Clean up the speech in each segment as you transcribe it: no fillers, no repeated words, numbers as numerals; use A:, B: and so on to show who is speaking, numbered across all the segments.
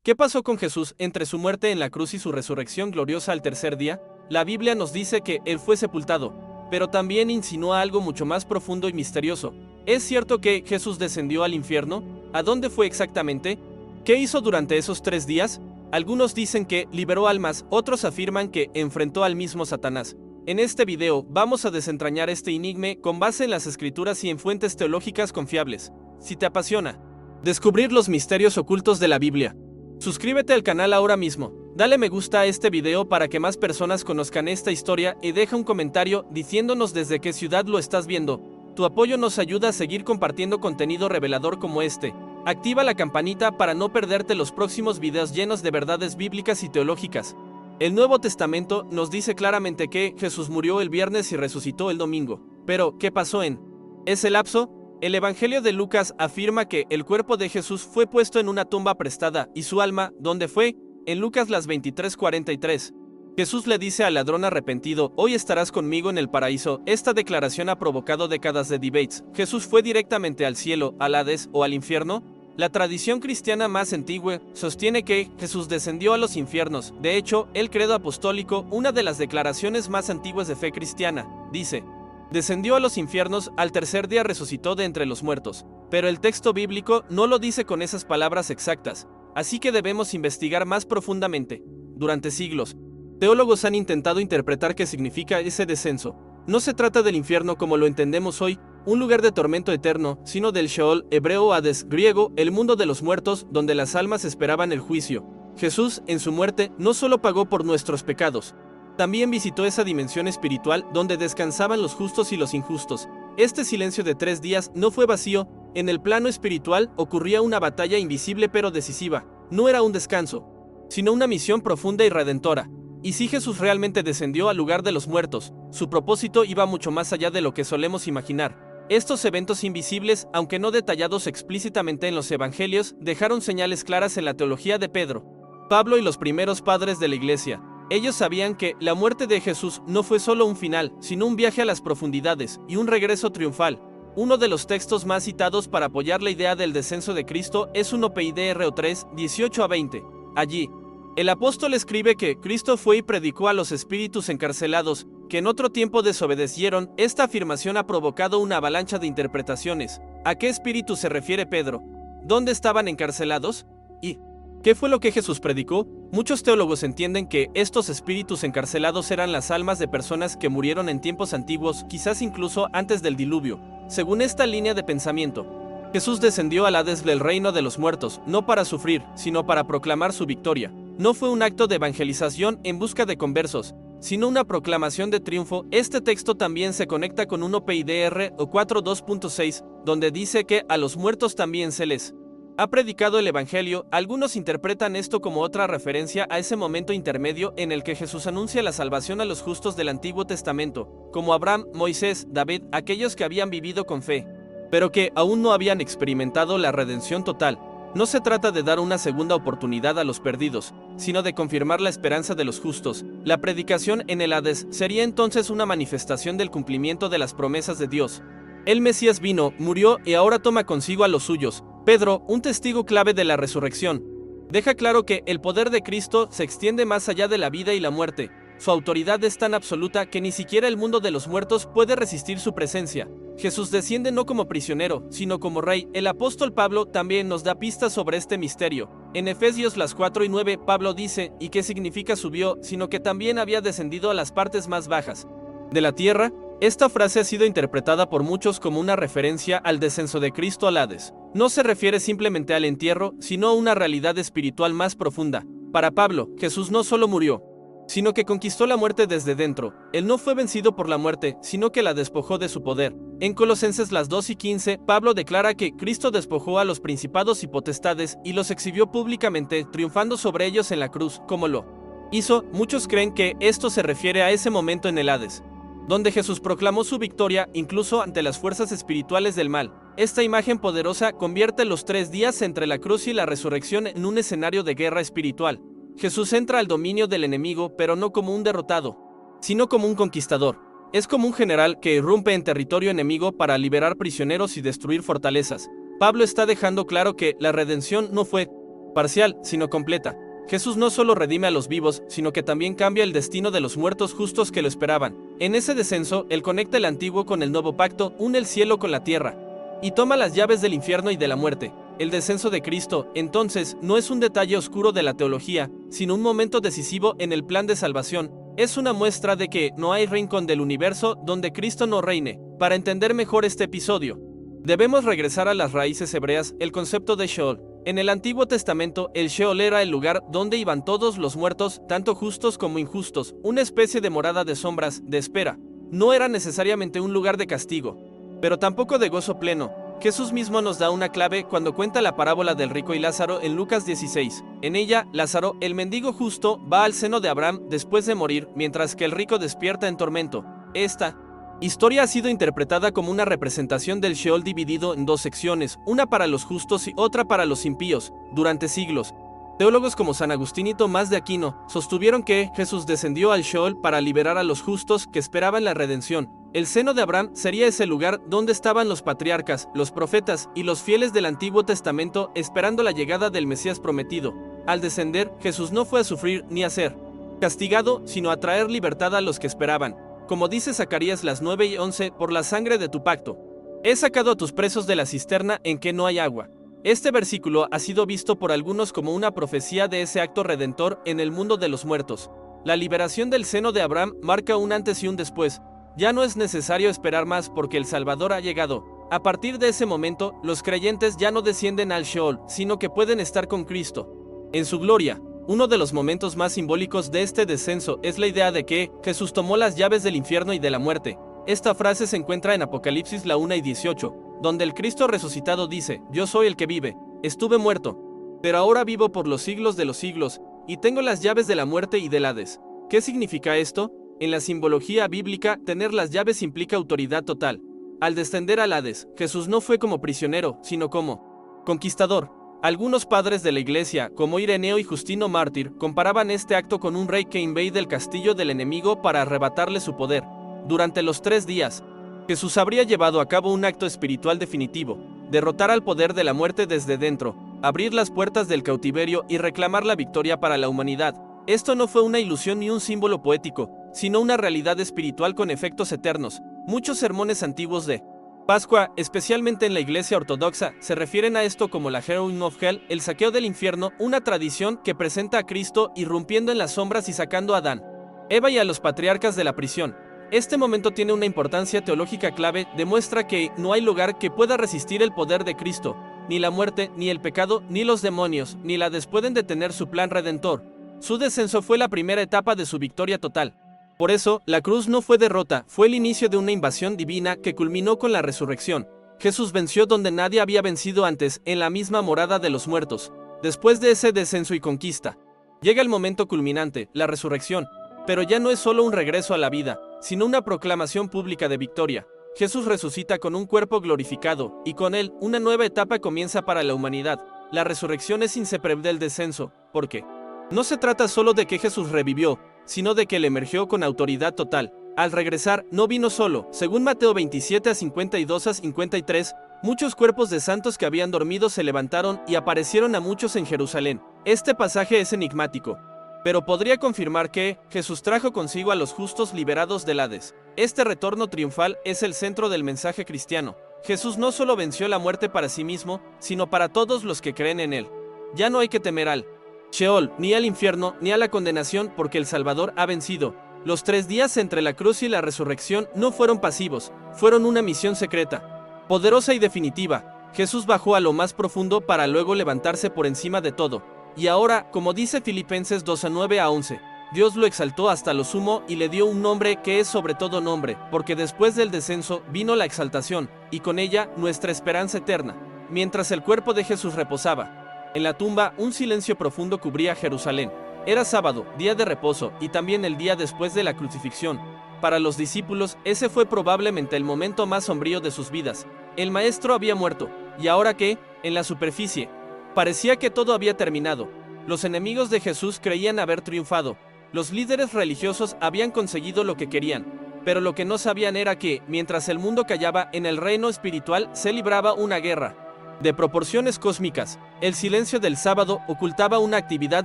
A: ¿Qué pasó con Jesús entre su muerte en la cruz y su resurrección gloriosa al tercer día? La Biblia nos dice que Él fue sepultado, pero también insinúa algo mucho más profundo y misterioso. ¿Es cierto que Jesús descendió al infierno? ¿A dónde fue exactamente? ¿Qué hizo durante esos 3 días? Algunos dicen que liberó almas, otros afirman que enfrentó al mismo Satanás. En este video vamos a desentrañar este enigma con base en las escrituras y en fuentes teológicas confiables. Si te apasiona descubrir los misterios ocultos de la Biblia, suscríbete al canal ahora mismo, dale me gusta a este video para que más personas conozcan esta historia y deja un comentario diciéndonos desde qué ciudad lo estás viendo. Tu apoyo nos ayuda a seguir compartiendo contenido revelador como este. Activa la campanita para no perderte los próximos videos llenos de verdades bíblicas y teológicas. El Nuevo Testamento nos dice claramente que Jesús murió el viernes y resucitó el domingo. Pero, ¿qué pasó en ese lapso? El Evangelio de Lucas afirma que el cuerpo de Jesús fue puesto en una tumba prestada y su alma, ¿dónde fue? En Lucas las 23:43. Jesús le dice al ladrón arrepentido, hoy estarás conmigo en el paraíso. Esta declaración ha provocado décadas de debates. ¿Jesús fue directamente al cielo, al Hades o al infierno? La tradición cristiana más antigua sostiene que Jesús descendió a los infiernos. De hecho, el credo apostólico, una de las declaraciones más antiguas de fe cristiana, dice: descendió a los infiernos, al tercer día resucitó de entre los muertos. Pero el texto bíblico no lo dice con esas palabras exactas, así que debemos investigar más profundamente. Durante siglos, teólogos han intentado interpretar qué significa ese descenso. No se trata del infierno como lo entendemos hoy, un lugar de tormento eterno, sino del Sheol, hebreo Hades, griego, el mundo de los muertos, donde las almas esperaban el juicio. Jesús, en su muerte, no solo pagó por nuestros pecados, también visitó esa dimensión espiritual donde descansaban los justos y los injustos. Este silencio de 3 días no fue vacío. En el plano espiritual ocurría una batalla invisible pero decisiva. No era un descanso, sino una misión profunda y redentora. Y si Jesús realmente descendió al lugar de los muertos, su propósito iba mucho más allá de lo que solemos imaginar. Estos eventos invisibles, aunque no detallados explícitamente en los evangelios, dejaron señales claras en la teología de Pedro, Pablo y los primeros padres de la iglesia. Ellos sabían que la muerte de Jesús no fue solo un final, sino un viaje a las profundidades y un regreso triunfal. Uno de los textos más citados para apoyar la idea del descenso de Cristo es 1 Pedro 3, 18-20. Allí, el apóstol escribe que Cristo fue y predicó a los espíritus encarcelados, que en otro tiempo desobedecieron. Esta afirmación ha provocado una avalancha de interpretaciones. ¿A qué espíritu se refiere Pedro? ¿Dónde estaban encarcelados? ¿Y qué fue lo que Jesús predicó? Muchos teólogos entienden que estos espíritus encarcelados eran las almas de personas que murieron en tiempos antiguos, quizás incluso antes del diluvio. Según esta línea de pensamiento, Jesús descendió al Hades del reino de los muertos, no para sufrir, sino para proclamar su victoria. No fue un acto de evangelización en busca de conversos, sino una proclamación de triunfo. Este texto también se conecta con 1 Pedro 4:2.6, donde dice que a los muertos también se les ha predicado el evangelio. Algunos interpretan esto como otra referencia a ese momento intermedio en el que Jesús anuncia la salvación a los justos del Antiguo Testamento, como Abraham, Moisés, David, aquellos que habían vivido con fe, pero que aún no habían experimentado la redención total. No se trata de dar una segunda oportunidad a los perdidos, sino de confirmar la esperanza de los justos. La predicación en el Hades sería entonces una manifestación del cumplimiento de las promesas de Dios. El Mesías vino, murió y ahora toma consigo a los suyos. Pedro, un testigo clave de la resurrección, deja claro que el poder de Cristo se extiende más allá de la vida y la muerte. Su autoridad es tan absoluta que ni siquiera el mundo de los muertos puede resistir su presencia. Jesús desciende no como prisionero, sino como rey. El apóstol Pablo también nos da pistas sobre este misterio. En Efesios 4:9, Pablo dice, ¿y qué significa subió? Sino que también había descendido a las partes más bajas de la tierra. Esta frase ha sido interpretada por muchos como una referencia al descenso de Cristo al Hades. No se refiere simplemente al entierro, sino a una realidad espiritual más profunda. Para Pablo, Jesús no solo murió, sino que conquistó la muerte desde dentro. Él no fue vencido por la muerte, sino que la despojó de su poder. En Colosenses 2:15, Pablo declara que Cristo despojó a los principados y potestades y los exhibió públicamente, triunfando sobre ellos en la cruz, como lo hizo. Muchos creen que esto se refiere a ese momento en el Hades, donde Jesús proclamó su victoria incluso ante las fuerzas espirituales del mal. Esta imagen poderosa convierte los 3 días entre la cruz y la resurrección en un escenario de guerra espiritual. Jesús entra al dominio del enemigo, pero no como un derrotado, sino como un conquistador. Es como un general que irrumpe en territorio enemigo para liberar prisioneros y destruir fortalezas. Pablo está dejando claro que la redención no fue parcial, sino completa. Jesús no solo redime a los vivos, sino que también cambia el destino de los muertos justos que lo esperaban. En ese descenso, Él conecta el antiguo con el nuevo pacto, une el cielo con la tierra, y toma las llaves del infierno y de la muerte. El descenso de Cristo, entonces, no es un detalle oscuro de la teología, sino un momento decisivo en el plan de salvación. Es una muestra de que no hay rincón del universo donde Cristo no reine. Para entender mejor este episodio, debemos regresar a las raíces hebreas, el concepto de Sheol. En el Antiguo Testamento, el Sheol era el lugar donde iban todos los muertos, tanto justos como injustos, una especie de morada de sombras, de espera. No era necesariamente un lugar de castigo, pero tampoco de gozo pleno. Jesús mismo nos da una clave cuando cuenta la parábola del rico y Lázaro en Lucas 16. En ella, Lázaro, el mendigo justo, va al seno de Abraham después de morir, mientras que el rico despierta en tormento. Esta historia ha sido interpretada como una representación del Sheol dividido en dos secciones, una para los justos y otra para los impíos, durante siglos. Teólogos como San Agustín y Tomás de Aquino sostuvieron que Jesús descendió al Sheol para liberar a los justos que esperaban la redención. El seno de Abraham sería ese lugar donde estaban los patriarcas, los profetas y los fieles del Antiguo Testamento esperando la llegada del Mesías prometido. Al descender, Jesús no fue a sufrir ni a ser castigado, sino a traer libertad a los que esperaban. Como dice Zacarías las 9:11, por la sangre de tu pacto, he sacado a tus presos de la cisterna en que no hay agua. Este versículo ha sido visto por algunos como una profecía de ese acto redentor en el mundo de los muertos. La liberación del seno de Abraham marca un antes y un después. Ya no es necesario esperar más porque el Salvador ha llegado. A partir de ese momento, los creyentes ya no descienden al Sheol, sino que pueden estar con Cristo en su gloria. Uno de los momentos más simbólicos de este descenso es la idea de que Jesús tomó las llaves del infierno y de la muerte. Esta frase se encuentra en Apocalipsis la 1:18, donde el Cristo resucitado dice: yo soy el que vive, estuve muerto, pero ahora vivo por los siglos de los siglos, y tengo las llaves de la muerte y del Hades. ¿Qué significa esto? En la simbología bíblica, tener las llaves implica autoridad total. Al descender al Hades, Jesús no fue como prisionero, sino como conquistador. Algunos padres de la iglesia, como Ireneo y Justino Mártir, comparaban este acto con un rey que invade el castillo del enemigo para arrebatarle su poder. Durante los 3 días, Jesús habría llevado a cabo un acto espiritual definitivo: derrotar al poder de la muerte desde dentro, abrir las puertas del cautiverio y reclamar la victoria para la humanidad. Esto no fue una ilusión ni un símbolo poético, sino una realidad espiritual con efectos eternos. Muchos sermones antiguos de Pascua, especialmente en la Iglesia Ortodoxa, se refieren a esto como la Heroing of Hell, el saqueo del infierno, una tradición que presenta a Cristo irrumpiendo en las sombras y sacando a Adán, Eva y a los patriarcas de la prisión. Este momento tiene una importancia teológica clave, demuestra que no hay lugar que pueda resistir el poder de Cristo. Ni la muerte, ni el pecado, ni los demonios, ni la Hades pueden detener su plan redentor. Su descenso fue la primera etapa de su victoria total. Por eso, la cruz no fue derrota, fue el inicio de una invasión divina que culminó con la resurrección. Jesús venció donde nadie había vencido antes, en la misma morada de los muertos. Después de ese descenso y conquista, llega el momento culminante, la resurrección. Pero ya no es solo un regreso a la vida, sino una proclamación pública de victoria. Jesús resucita con un cuerpo glorificado, y con él, una nueva etapa comienza para la humanidad. La resurrección es inseparable del descenso, porque no se trata solo de que Jesús revivió, sino de que él emergió con autoridad total. Al regresar, no vino solo. Según Mateo 27:52-53, muchos cuerpos de santos que habían dormido se levantaron y aparecieron a muchos en Jerusalén. Este pasaje es enigmático, pero podría confirmar que Jesús trajo consigo a los justos liberados del Hades. Este retorno triunfal es el centro del mensaje cristiano. Jesús no solo venció la muerte para sí mismo, sino para todos los que creen en él. Ya no hay que temer al Sheol, ni al infierno, ni a la condenación, porque el Salvador ha vencido. Los 3 días entre la cruz y la resurrección no fueron pasivos, fueron una misión secreta, poderosa y definitiva. Jesús bajó a lo más profundo para luego levantarse por encima de todo. Y ahora, como dice Filipenses 2:9-11, Dios lo exaltó hasta lo sumo y le dio un nombre que es sobre todo nombre, porque después del descenso vino la exaltación, y con ella nuestra esperanza eterna. Mientras el cuerpo de Jesús reposaba en la tumba, un silencio profundo cubría Jerusalén. Era sábado, día de reposo, y también el día después de la crucifixión. Para los discípulos, ese fue probablemente el momento más sombrío de sus vidas. El maestro había muerto, y ahora que, en la superficie, parecía que todo había terminado. Los enemigos de Jesús creían haber triunfado. Los líderes religiosos habían conseguido lo que querían. Pero lo que no sabían era que, mientras el mundo callaba, en el reino espiritual se libraba una guerra. De proporciones cósmicas, el silencio del sábado ocultaba una actividad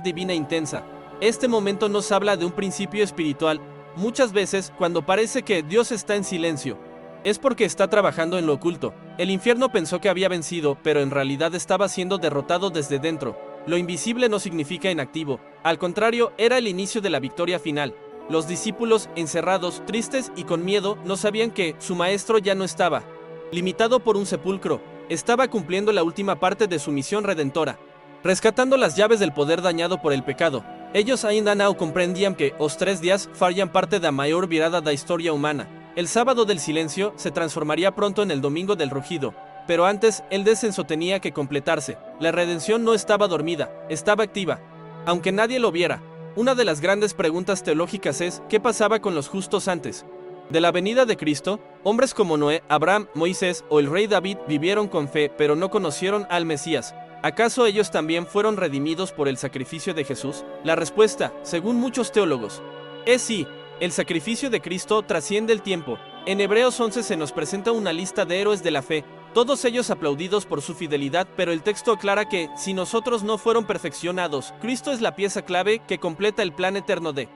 A: divina intensa. Este momento nos habla de un principio espiritual. Muchas veces, cuando parece que Dios está en silencio, es porque está trabajando en lo oculto. El infierno pensó que había vencido, pero en realidad estaba siendo derrotado desde dentro. Lo invisible no significa inactivo, al contrario, era el inicio de la victoria final. Los discípulos, encerrados, tristes y con miedo, no sabían que su maestro ya no estaba limitado por un sepulcro, estaba cumpliendo la última parte de su misión redentora, rescatando las llaves del poder dañado por el pecado. Ellos ainda não comprendían que os 3 días farían parte da maior virada da historia humana. El sábado del silencio se transformaría pronto en el domingo del rugido, pero antes el descenso tenía que completarse. La redención no estaba dormida, estaba activa, aunque nadie lo viera. Una de las grandes preguntas teológicas es, ¿qué pasaba con los justos antes de la venida de Cristo? Hombres como Noé, Abraham, Moisés o el rey David vivieron con fe, pero no conocieron al Mesías. ¿Acaso ellos también fueron redimidos por el sacrificio de Jesús? La respuesta, según muchos teólogos, es sí. El sacrificio de Cristo trasciende el tiempo. En Hebreos 11 se nos presenta una lista de héroes de la fe, todos ellos aplaudidos por su fidelidad, pero el texto aclara que, si nosotros no fueron perfeccionados, Cristo es la pieza clave que completa el plan eterno de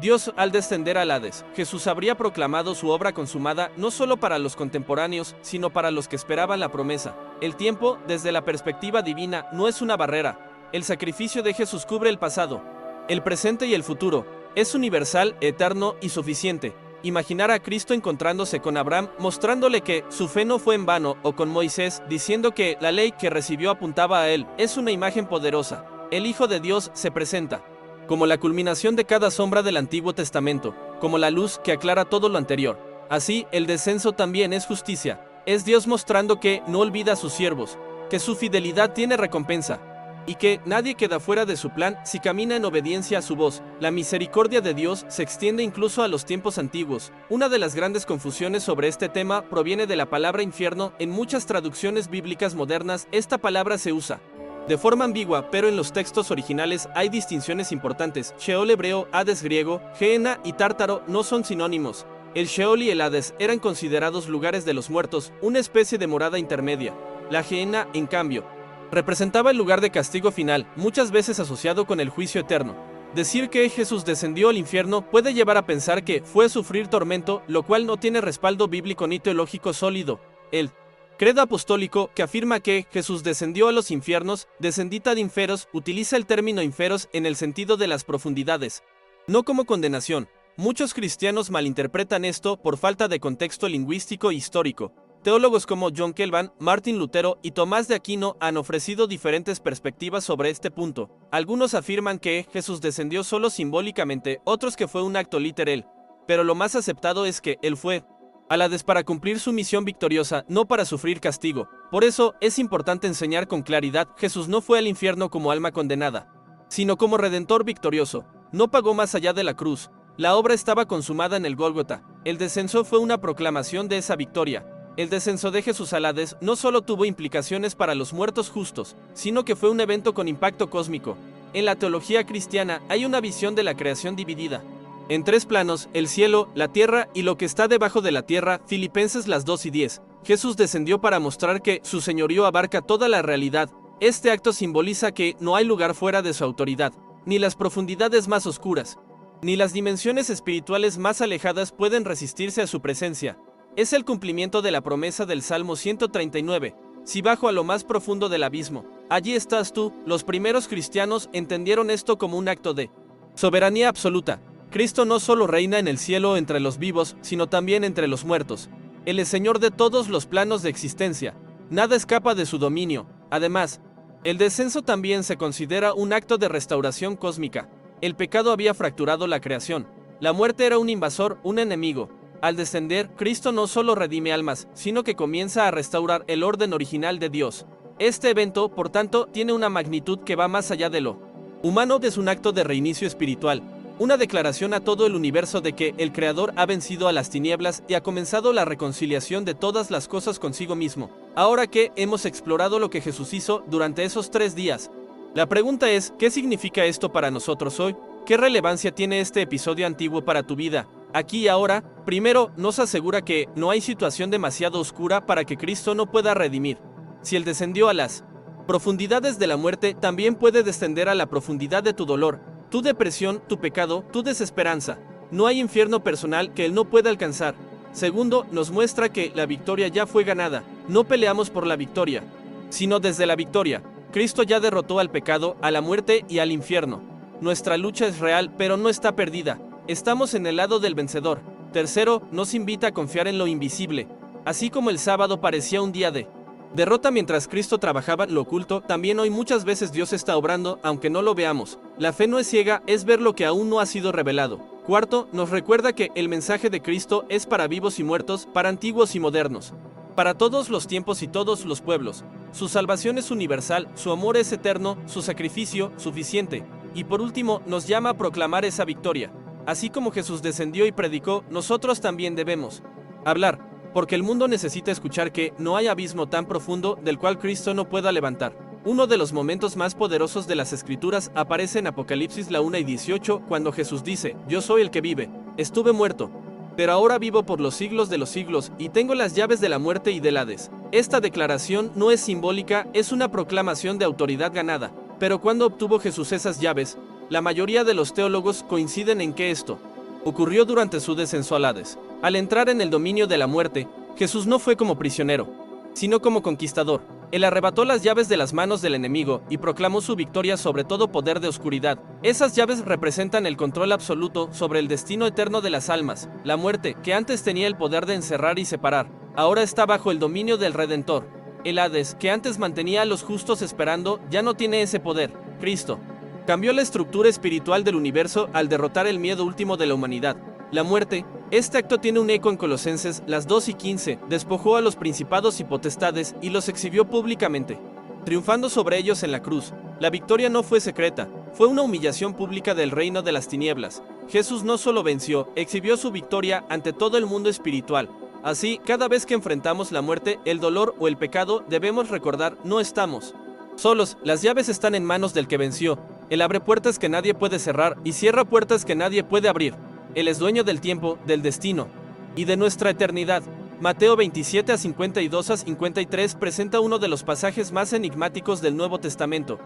A: Dios al descender al Hades. Jesús habría proclamado su obra consumada no solo para los contemporáneos, sino para los que esperaban la promesa. El tiempo, desde la perspectiva divina, no es una barrera. El sacrificio de Jesús cubre el pasado, el presente y el futuro. Es universal, eterno y suficiente. Imaginar a Cristo encontrándose con Abraham, mostrándole que su fe no fue en vano, o con Moisés, diciendo que la ley que recibió apuntaba a él, es una imagen poderosa. El Hijo de Dios se presenta como la culminación de cada sombra del Antiguo Testamento, como la luz que aclara todo lo anterior. Así, el descenso también es justicia. Es Dios mostrando que no olvida a sus siervos, que su fidelidad tiene recompensa, y que nadie queda fuera de su plan si camina en obediencia a su voz. La misericordia de Dios se extiende incluso a los tiempos antiguos. Una de las grandes confusiones sobre este tema proviene de la palabra infierno. En muchas traducciones bíblicas modernas, esta palabra se usa de forma ambigua, pero en los textos originales hay distinciones importantes. Sheol hebreo, Hades griego, Gehenna y Tártaro no son sinónimos. El Sheol y el Hades eran considerados lugares de los muertos, una especie de morada intermedia. La Gehenna, en cambio, representaba el lugar de castigo final, muchas veces asociado con el juicio eterno. Decir que Jesús descendió al infierno puede llevar a pensar que fue a sufrir tormento, lo cual no tiene respaldo bíblico ni teológico sólido. El credo apostólico, que afirma que Jesús descendió a los infiernos, descendita ad inferos, utiliza el término inferos en el sentido de las profundidades, no como condenación. Muchos cristianos malinterpretan esto por falta de contexto lingüístico e histórico. Teólogos como John Calvin, Martín Lutero y Tomás de Aquino han ofrecido diferentes perspectivas sobre este punto. Algunos afirman que Jesús descendió solo simbólicamente, otros que fue un acto literal, pero lo más aceptado es que Él fue al Hades para cumplir su misión victoriosa, no para sufrir castigo. Por eso, es importante enseñar con claridad, Jesús no fue al infierno como alma condenada, sino como redentor victorioso. No pagó más allá de la cruz. La obra estaba consumada en el Gólgota. El descenso fue una proclamación de esa victoria. El descenso de Jesús al Hades no solo tuvo implicaciones para los muertos justos, sino que fue un evento con impacto cósmico. En la teología cristiana hay una visión de la creación dividida en 3 planos: el cielo, la tierra y lo que está debajo de la tierra. Filipenses 2:10. Jesús descendió para mostrar que su señorío abarca toda la realidad. Este acto simboliza que no hay lugar fuera de su autoridad, ni las profundidades más oscuras, ni las dimensiones espirituales más alejadas pueden resistirse a su presencia. Es el cumplimiento de la promesa del Salmo 139. Si bajo a lo más profundo del abismo, allí estás tú. Los primeros cristianos entendieron esto como un acto de soberanía absoluta. Cristo no solo reina en el cielo entre los vivos, sino también entre los muertos. Él es Señor de todos los planos de existencia. Nada escapa de su dominio. Además, el descenso también se considera un acto de restauración cósmica. El pecado había fracturado la creación. La muerte era un invasor, un enemigo. Al descender, Cristo no solo redime almas, sino que comienza a restaurar el orden original de Dios. Este evento, por tanto, tiene una magnitud que va más allá de lo humano. Es un acto de reinicio espiritual, una declaración a todo el universo de que el Creador ha vencido a las tinieblas y ha comenzado la reconciliación de todas las cosas consigo mismo. Ahora que hemos explorado lo que Jesús hizo durante esos 3 días, la pregunta es, ¿qué significa esto para nosotros hoy? ¿Qué relevancia tiene este episodio antiguo para tu vida, aquí y ahora? Primero, nos asegura que no hay situación demasiado oscura para que Cristo no pueda redimir. Si Él descendió a las profundidades de la muerte, también puede descender a la profundidad de tu dolor, tu depresión, tu pecado, tu desesperanza. No hay infierno personal que Él no pueda alcanzar. Segundo, nos muestra que la victoria ya fue ganada. No peleamos por la victoria, sino desde la victoria. Cristo ya derrotó al pecado, a la muerte y al infierno. Nuestra lucha es real, pero no está perdida. Estamos en el lado del vencedor. Tercero, nos invita a confiar en lo invisible. Así como el sábado parecía un día de derrota mientras Cristo trabajaba en lo oculto, también hoy muchas veces Dios está obrando, aunque no lo veamos. La fe no es ciega, es ver lo que aún no ha sido revelado. Cuarto, nos recuerda que el mensaje de Cristo es para vivos y muertos, para antiguos y modernos, para todos los tiempos y todos los pueblos. Su salvación es universal, su amor es eterno, su sacrificio suficiente. Y por último, nos llama a proclamar esa victoria. Así como Jesús descendió y predicó, nosotros también debemos hablar, porque el mundo necesita escuchar que no hay abismo tan profundo del cual Cristo no pueda levantar. Uno de los momentos más poderosos de las Escrituras aparece en Apocalipsis 1:18, cuando Jesús dice: Yo soy el que vive, estuve muerto, pero ahora vivo por los siglos de los siglos, y tengo las llaves de la muerte y del Hades. Esta declaración no es simbólica, es una proclamación de autoridad ganada. Pero ¿cuándo obtuvo Jesús esas llaves? La mayoría de los teólogos coinciden en que esto ocurrió durante su descenso al Hades. Al entrar en el dominio de la muerte, Jesús no fue como prisionero, sino como conquistador. Él arrebató las llaves de las manos del enemigo y proclamó su victoria sobre todo poder de oscuridad. Esas llaves representan el control absoluto sobre el destino eterno de las almas. La muerte, que antes tenía el poder de encerrar y separar, ahora está bajo el dominio del Redentor. El Hades, que antes mantenía a los justos esperando, ya no tiene ese poder. Cristo cambió la estructura espiritual del universo al derrotar el miedo último de la humanidad, la muerte. Este acto tiene un eco en Colosenses 2:15, despojó a los principados y potestades y los exhibió públicamente, triunfando sobre ellos en la cruz. La victoria no fue secreta, fue una humillación pública del reino de las tinieblas. Jesús no solo venció, exhibió su victoria ante todo el mundo espiritual. Así, cada vez que enfrentamos la muerte, el dolor o el pecado, debemos recordar: no estamos solos, las llaves están en manos del que venció. Él abre puertas que nadie puede cerrar y cierra puertas que nadie puede abrir. Él es dueño del tiempo, del destino y de nuestra eternidad. Mateo 27:52-53 presenta uno de los pasajes más enigmáticos del Nuevo Testamento.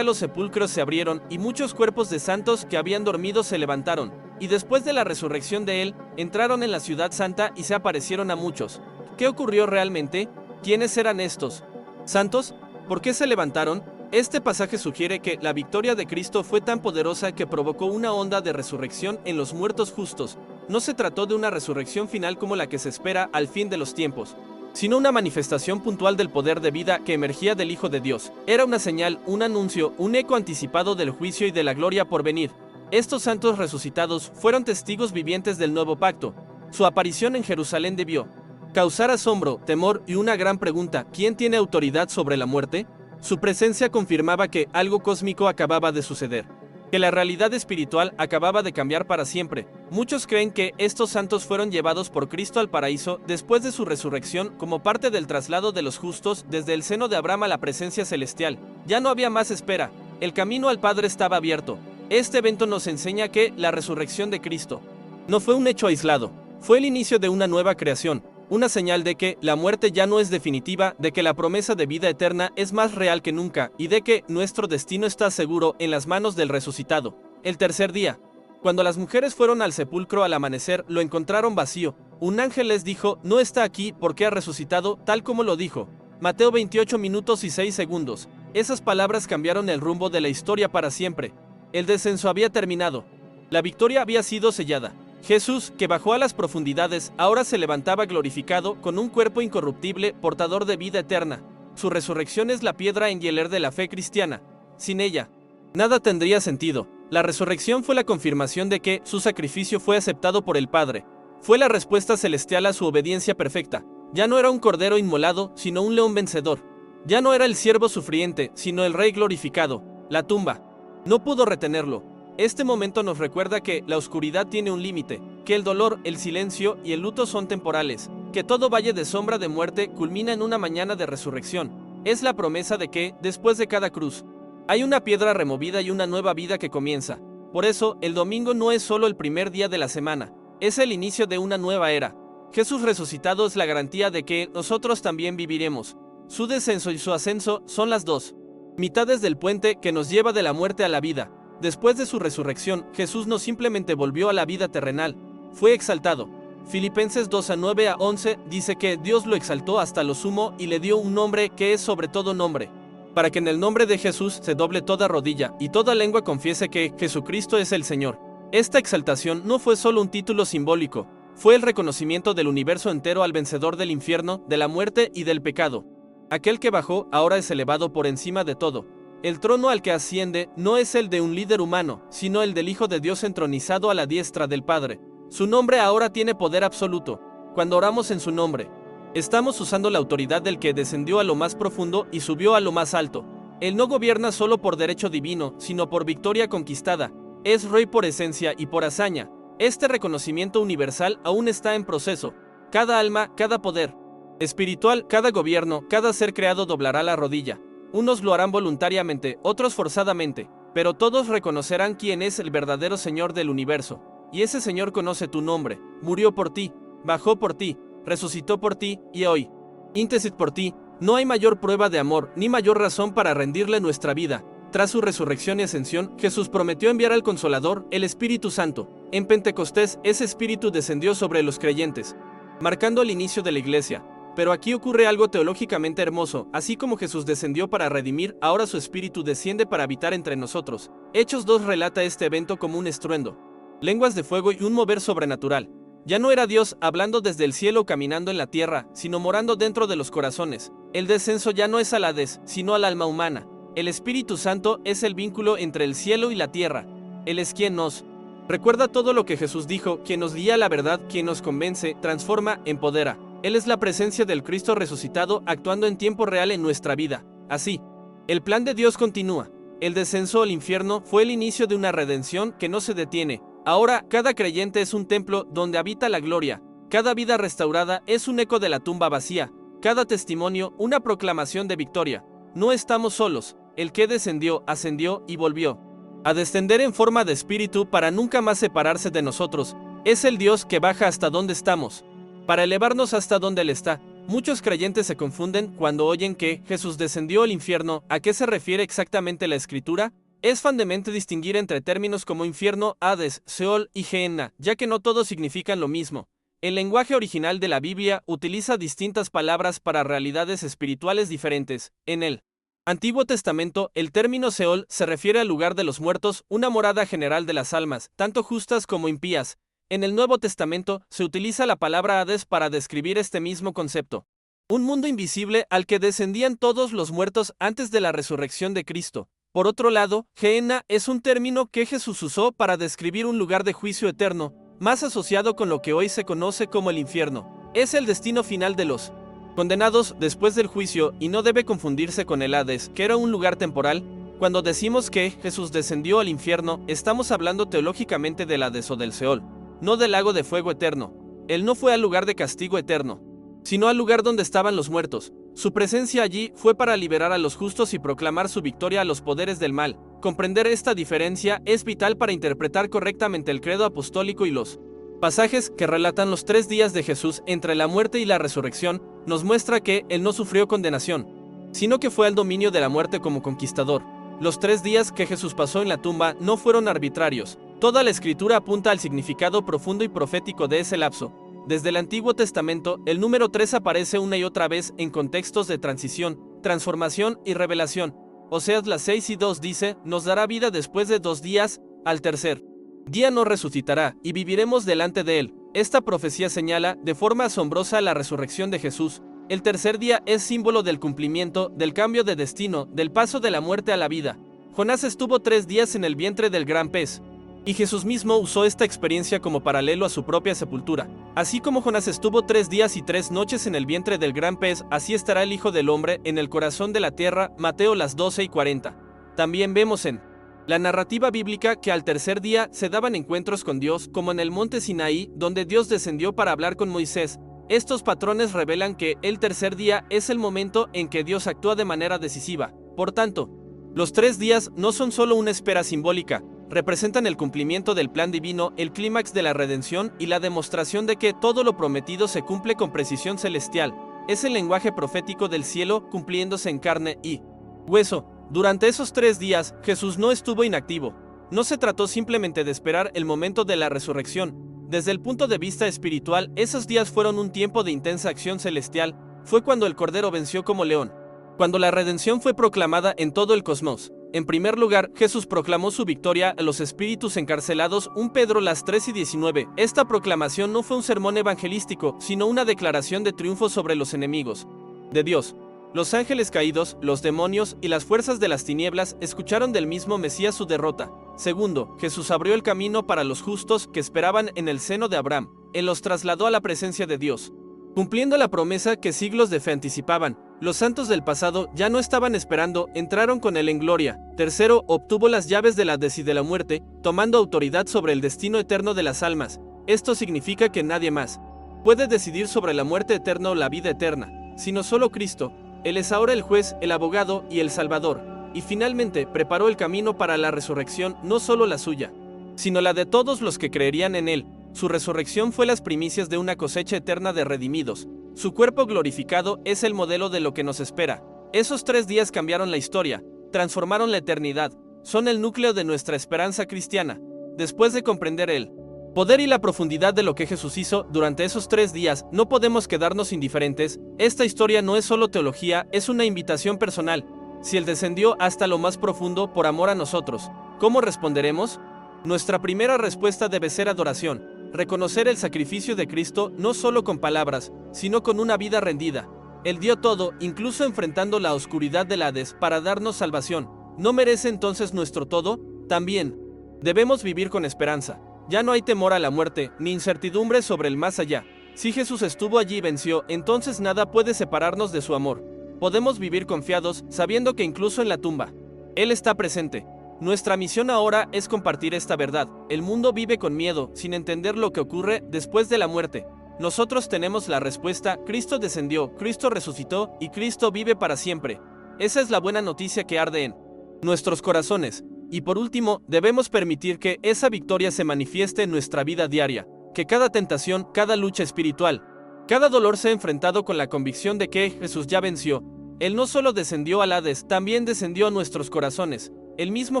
A: Los sepulcros se abrieron y muchos cuerpos de santos que habían dormido se levantaron, y después de la resurrección de él, entraron en la ciudad santa y se aparecieron a muchos. ¿Qué ocurrió realmente? ¿Quiénes eran estos santos? ¿Por qué se levantaron? Este pasaje sugiere que la victoria de Cristo fue tan poderosa que provocó una onda de resurrección en los muertos justos. No se trató de una resurrección final como la que se espera al fin de los tiempos, sino una manifestación puntual del poder de vida que emergía del Hijo de Dios. Era una señal, un anuncio, un eco anticipado del juicio y de la gloria por venir. Estos santos resucitados fueron testigos vivientes del nuevo pacto. Su aparición en Jerusalén debió causar asombro, temor y una gran pregunta: ¿quién tiene autoridad sobre la muerte? Su presencia confirmaba que algo cósmico acababa de suceder, que la realidad espiritual acababa de cambiar para siempre. Muchos creen que estos santos fueron llevados por Cristo al paraíso después de su resurrección como parte del traslado de los justos desde el seno de Abraham a la presencia celestial. Ya no había más espera, el camino al Padre estaba abierto. Este evento nos enseña que la resurrección de Cristo no fue un hecho aislado, fue el inicio de una nueva creación. Una señal de que la muerte ya no es definitiva, de que la promesa de vida eterna es más real que nunca y de que nuestro destino está seguro en las manos del resucitado. El tercer día, cuando las mujeres fueron al sepulcro al amanecer, lo encontraron vacío. Un ángel les dijo: no está aquí porque ha resucitado, tal como lo dijo. Mateo 28:06. Esas palabras cambiaron el rumbo de la historia para siempre. El descenso había terminado. La victoria había sido sellada. Jesús, que bajó a las profundidades, ahora se levantaba glorificado con un cuerpo incorruptible, portador de vida eterna. Su resurrección es la piedra angular de la fe cristiana. Sin ella, nada tendría sentido. La resurrección fue la confirmación de que su sacrificio fue aceptado por el Padre. Fue la respuesta celestial a su obediencia perfecta. Ya no era un cordero inmolado, sino un león vencedor. Ya no era el siervo sufriente, sino el Rey glorificado. La tumba no pudo retenerlo. Este momento nos recuerda que la oscuridad tiene un límite, que el dolor, el silencio y el luto son temporales, que todo valle de sombra de muerte culmina en una mañana de resurrección. Es la promesa de que, después de cada cruz, hay una piedra removida y una nueva vida que comienza. Por eso, el domingo no es solo el primer día de la semana, es el inicio de una nueva era. Jesús resucitado es la garantía de que nosotros también viviremos Su descenso y su ascenso son las dos mitades del puente que nos lleva de la muerte a la vida. Después de su resurrección, Jesús no simplemente volvió a la vida terrenal, fue exaltado. Filipenses 2:9-11 dice que Dios lo exaltó hasta lo sumo y le dio un nombre que es sobre todo nombre, para que en el nombre de Jesús se doble toda rodilla y toda lengua confiese que Jesucristo es el Señor. Esta exaltación no fue solo un título simbólico, fue el reconocimiento del universo entero al vencedor del infierno, de la muerte y del pecado. Aquel que bajó ahora es elevado por encima de todo. El trono al que asciende no es el de un líder humano, sino el del Hijo de Dios entronizado a la diestra del Padre. Su nombre ahora tiene poder absoluto. Cuando oramos en su nombre, estamos usando la autoridad del que descendió a lo más profundo y subió a lo más alto. Él no gobierna solo por derecho divino, sino por victoria conquistada. Es rey por esencia y por hazaña. Este reconocimiento universal aún está en proceso. Cada alma, cada poder espiritual, cada gobierno, cada ser creado doblará la rodilla. Unos lo harán voluntariamente, otros forzadamente, pero todos reconocerán quién es el verdadero Señor del universo. Y ese Señor conoce tu nombre, murió por ti, bajó por ti, resucitó por ti, y hoy intercede por ti. No hay mayor prueba de amor, ni mayor razón para rendirle nuestra vida. Tras su resurrección y ascensión, Jesús prometió enviar al Consolador, el Espíritu Santo. En Pentecostés, ese Espíritu descendió sobre los creyentes, marcando el inicio de la Iglesia. Pero aquí ocurre algo teológicamente hermoso. Así como Jesús descendió para redimir, ahora su Espíritu desciende para habitar entre nosotros. Hechos 2 relata este evento como un estruendo, lenguas de fuego y un mover sobrenatural. Ya no era Dios hablando desde el cielo caminando en la tierra, sino morando dentro de los corazones. El descenso ya no es al Hades, sino al alma humana. El Espíritu Santo es el vínculo entre el cielo y la tierra. Él es quien nos recuerda todo lo que Jesús dijo, quien nos guía a la verdad, quien nos convence, transforma, empodera. Él es la presencia del Cristo resucitado actuando en tiempo real en nuestra vida. Así, el plan de Dios continúa. El descenso al infierno fue el inicio de una redención que no se detiene. Ahora, cada creyente es un templo donde habita la gloria. Cada vida restaurada es un eco de la tumba vacía. Cada testimonio, una proclamación de victoria. No estamos solos. El que descendió, ascendió y volvió a descender en forma de espíritu para nunca más separarse de nosotros. Es el Dios que baja hasta donde estamos, para elevarnos hasta donde Él está. Muchos creyentes se confunden cuando oyen que Jesús descendió al infierno. ¿A qué se refiere exactamente la Escritura? Es fundamental distinguir entre términos como infierno, Hades, Seol y Gehenna, ya que no todos significan lo mismo. El lenguaje original de la Biblia utiliza distintas palabras para realidades espirituales diferentes. En el Antiguo Testamento, el término Seol se refiere al lugar de los muertos, una morada general de las almas, tanto justas como impías. En el Nuevo Testamento se utiliza la palabra Hades para describir este mismo concepto. Un mundo invisible al que descendían todos los muertos antes de la resurrección de Cristo. Por otro lado, Gehenna es un término que Jesús usó para describir un lugar de juicio eterno, más asociado con lo que hoy se conoce como el infierno. Es el destino final de los condenados después del juicio y no debe confundirse con el Hades, que era un lugar temporal. Cuando decimos que Jesús descendió al infierno, estamos hablando teológicamente del Hades o del Seol, no del lago de fuego eterno. Él no fue al lugar de castigo eterno, sino al lugar donde estaban los muertos. Su presencia allí fue para liberar a los justos y proclamar su victoria a los poderes del mal. Comprender esta diferencia es vital para interpretar correctamente el credo apostólico, y los pasajes que relatan los 3 días de Jesús entre la muerte y la resurrección nos muestra que Él no sufrió condenación, sino que fue al dominio de la muerte como conquistador. Los 3 días que Jesús pasó en la tumba no fueron arbitrarios. Toda la Escritura apunta al significado profundo y profético de ese lapso. Desde el Antiguo Testamento, el número 3 aparece una y otra vez en contextos de transición, transformación y revelación. Oseas 6:2 dice: nos dará vida después de 2 días, al tercer día nos resucitará, y viviremos delante de Él. Esta profecía señala de forma asombrosa la resurrección de Jesús. El tercer día es símbolo del cumplimiento, del cambio de destino, del paso de la muerte a la vida. Jonás estuvo 3 días en el vientre del gran pez, y Jesús mismo usó esta experiencia como paralelo a su propia sepultura. Así como Jonás estuvo 3 días y 3 noches en el vientre del gran pez, así estará el Hijo del Hombre en el corazón de la tierra. Mateo 12:40. También vemos en la narrativa bíblica que al tercer día se daban encuentros con Dios, como en el monte Sinaí, donde Dios descendió para hablar con Moisés. Estos patrones revelan que el tercer día es el momento en que Dios actúa de manera decisiva. Por tanto, los 3 días no son solo una espera simbólica, representan el cumplimiento del plan divino, el clímax de la redención y la demostración de que todo lo prometido se cumple con precisión celestial. es el lenguaje profético del cielo cumpliéndose en carne y hueso. Durante esos 3 días, Jesús no estuvo inactivo. No se trató simplemente de esperar el momento de la resurrección. Desde el punto de vista espiritual, esos días fueron un tiempo de intensa acción celestial. Fue cuando el Cordero venció como león. Cuando la redención fue proclamada en todo el cosmos. En primer lugar, Jesús proclamó su victoria a los espíritus encarcelados. 1 Pedro 3:19. Esta proclamación no fue un sermón evangelístico, sino una declaración de triunfo sobre los enemigos de Dios. Los ángeles caídos, los demonios y las fuerzas de las tinieblas escucharon del mismo Mesías su derrota. Segundo, Jesús abrió el camino para los justos que esperaban en el seno de Abraham. Él los trasladó a la presencia de Dios, cumpliendo la promesa que siglos de fe anticipaban. Los santos del pasado ya no estaban esperando, entraron con él en gloria. Tercero, obtuvo las llaves del Hades y de la muerte, tomando autoridad sobre el destino eterno de las almas. Esto significa que nadie más puede decidir sobre la muerte eterna o la vida eterna, sino solo Cristo. Él es ahora el juez, el abogado y el salvador. Y finalmente preparó el camino para la resurrección, no solo la suya, sino la de todos los que creerían en él. Su resurrección fue las primicias de una cosecha eterna de redimidos. Su cuerpo glorificado es el modelo de lo que nos espera. Esos 3 días cambiaron la historia, transformaron la eternidad, son el núcleo de nuestra esperanza cristiana. Después de comprender el poder y la profundidad de lo que Jesús hizo durante esos 3 días, no podemos quedarnos indiferentes. Esta historia no es solo teología, es una invitación personal. Si Él descendió hasta lo más profundo por amor a nosotros, ¿cómo responderemos? Nuestra primera respuesta debe ser adoración. Reconocer el sacrificio de Cristo no solo con palabras, sino con una vida rendida. Él dio todo, incluso enfrentando la oscuridad del Hades, para darnos salvación. ¿No merece entonces nuestro todo? También debemos vivir con esperanza. Ya no hay temor a la muerte, ni incertidumbre sobre el más allá. Si Jesús estuvo allí y venció, entonces nada puede separarnos de su amor. Podemos vivir confiados, sabiendo que incluso en la tumba, Él está presente. Nuestra misión ahora es compartir esta verdad. El mundo vive con miedo, sin entender lo que ocurre después de la muerte. Nosotros tenemos la respuesta: Cristo descendió, Cristo resucitó y Cristo vive para siempre. Esa es la buena noticia que arde en nuestros corazones. Y por último, debemos permitir que esa victoria se manifieste en nuestra vida diaria. Que cada tentación, cada lucha espiritual, cada dolor sea enfrentado con la convicción de que Jesús ya venció. Él no solo descendió al Hades, también descendió a nuestros corazones. El mismo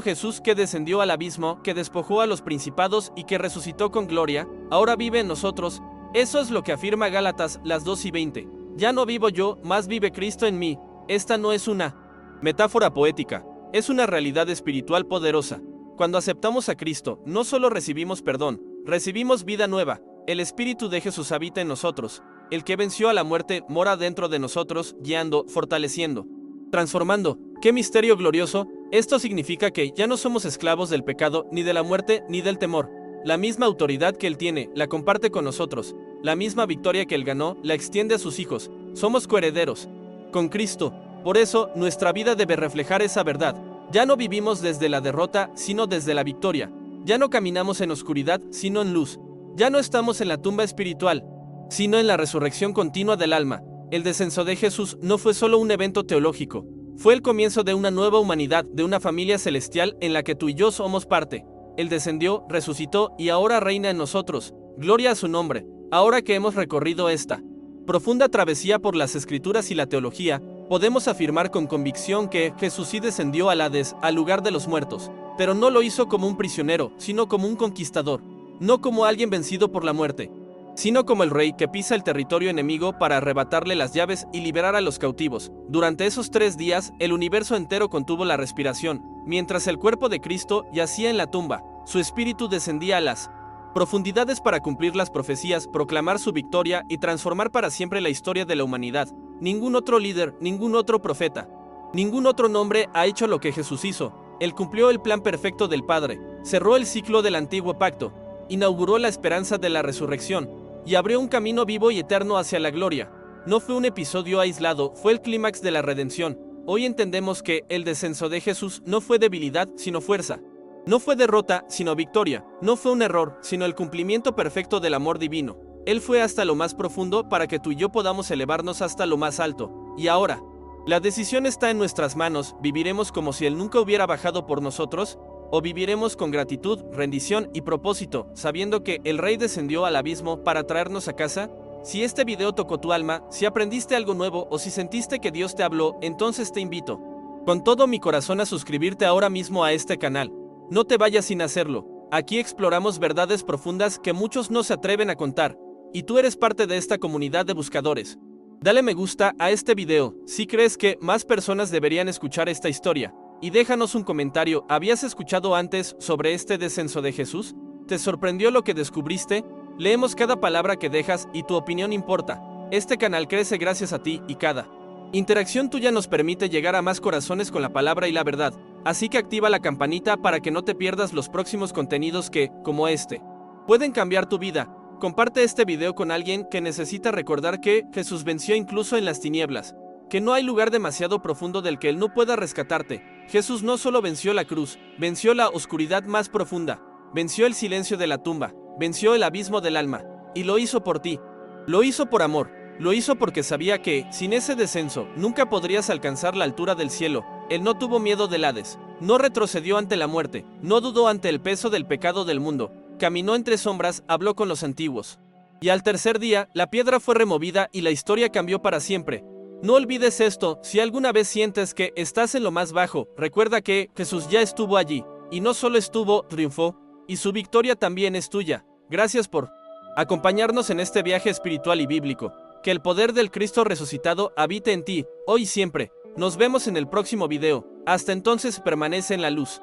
A: Jesús que descendió al abismo, que despojó a los principados y que resucitó con gloria, ahora vive en nosotros. Eso es lo que afirma Gálatas 2:20. Ya no vivo yo, más vive Cristo en mí. Esta no es una metáfora poética, es una realidad espiritual poderosa. Cuando aceptamos a Cristo, no solo recibimos perdón, recibimos vida nueva. El Espíritu de Jesús habita en nosotros. El que venció a la muerte mora dentro de nosotros, guiando, fortaleciendo, transformando. ¡Qué misterio glorioso! Esto significa que ya no somos esclavos del pecado, ni de la muerte, ni del temor. La misma autoridad que Él tiene, la comparte con nosotros. La misma victoria que Él ganó, la extiende a sus hijos. Somos coherederos con Cristo. Por eso, nuestra vida debe reflejar esa verdad. Ya no vivimos desde la derrota, sino desde la victoria. Ya no caminamos en oscuridad, sino en luz. Ya no estamos en la tumba espiritual, sino en la resurrección continua del alma. El descenso de Jesús no fue solo un evento teológico. Fue el comienzo de una nueva humanidad, de una familia celestial en la que tú y yo somos parte. Él descendió, resucitó y ahora reina en nosotros. Gloria a su nombre. Ahora que hemos recorrido esta profunda travesía por las Escrituras y la teología, podemos afirmar con convicción que Jesús sí descendió al Hades, al lugar de los muertos. Pero no lo hizo como un prisionero, sino como un conquistador. No como alguien vencido por la muerte, sino como el rey que pisa el territorio enemigo para arrebatarle las llaves y liberar a los cautivos. Durante esos 3 días, el universo entero contuvo la respiración. Mientras el cuerpo de Cristo yacía en la tumba, su espíritu descendía a las profundidades para cumplir las profecías, proclamar su victoria y transformar para siempre la historia de la humanidad. Ningún otro líder, ningún otro profeta, ningún otro nombre ha hecho lo que Jesús hizo. Él cumplió el plan perfecto del Padre, cerró el ciclo del antiguo pacto, inauguró la esperanza de la resurrección y abrió un camino vivo y eterno hacia la gloria. No fue un episodio aislado, fue el clímax de la redención. Hoy entendemos que el descenso de Jesús no fue debilidad, sino fuerza. No fue derrota, sino victoria. No fue un error, sino el cumplimiento perfecto del amor divino. Él fue hasta lo más profundo para que tú y yo podamos elevarnos hasta lo más alto. Y ahora, la decisión está en nuestras manos. ¿Viviremos como si Él nunca hubiera bajado por nosotros? ¿O viviremos con gratitud, rendición y propósito, sabiendo que el Rey descendió al abismo para traernos a casa? Si este video tocó tu alma, si aprendiste algo nuevo o si sentiste que Dios te habló, entonces te invito con todo mi corazón a suscribirte ahora mismo a este canal. No te vayas sin hacerlo. Aquí exploramos verdades profundas que muchos no se atreven a contar, y tú eres parte de esta comunidad de buscadores. Dale me gusta a este video si crees que más personas deberían escuchar esta historia, y déjanos un comentario. ¿Habías escuchado antes sobre este descenso de Jesús? ¿Te sorprendió lo que descubriste? Leemos cada palabra que dejas y tu opinión importa. Este canal crece gracias a ti y cada interacción tuya nos permite llegar a más corazones con la palabra y la verdad. Así que activa la campanita para que no te pierdas los próximos contenidos que, como este, pueden cambiar tu vida. Comparte este video con alguien que necesita recordar que Jesús venció incluso en las tinieblas, que no hay lugar demasiado profundo del que Él no pueda rescatarte. Jesús no solo venció la cruz, venció la oscuridad más profunda, venció el silencio de la tumba, venció el abismo del alma, y lo hizo por ti. Lo hizo por amor, lo hizo porque sabía que, sin ese descenso, nunca podrías alcanzar la altura del cielo. Él no tuvo miedo del Hades, no retrocedió ante la muerte, no dudó ante el peso del pecado del mundo, caminó entre sombras, habló con los antiguos. Y al tercer día, la piedra fue removida y la historia cambió para siempre. No olvides esto. Si alguna vez sientes que estás en lo más bajo, recuerda que Jesús ya estuvo allí, y no solo estuvo, triunfó, y su victoria también es tuya. Gracias por acompañarnos en este viaje espiritual y bíblico. Que el poder del Cristo resucitado habite en ti, hoy y siempre. Nos vemos en el próximo video. Hasta entonces permanece en la luz.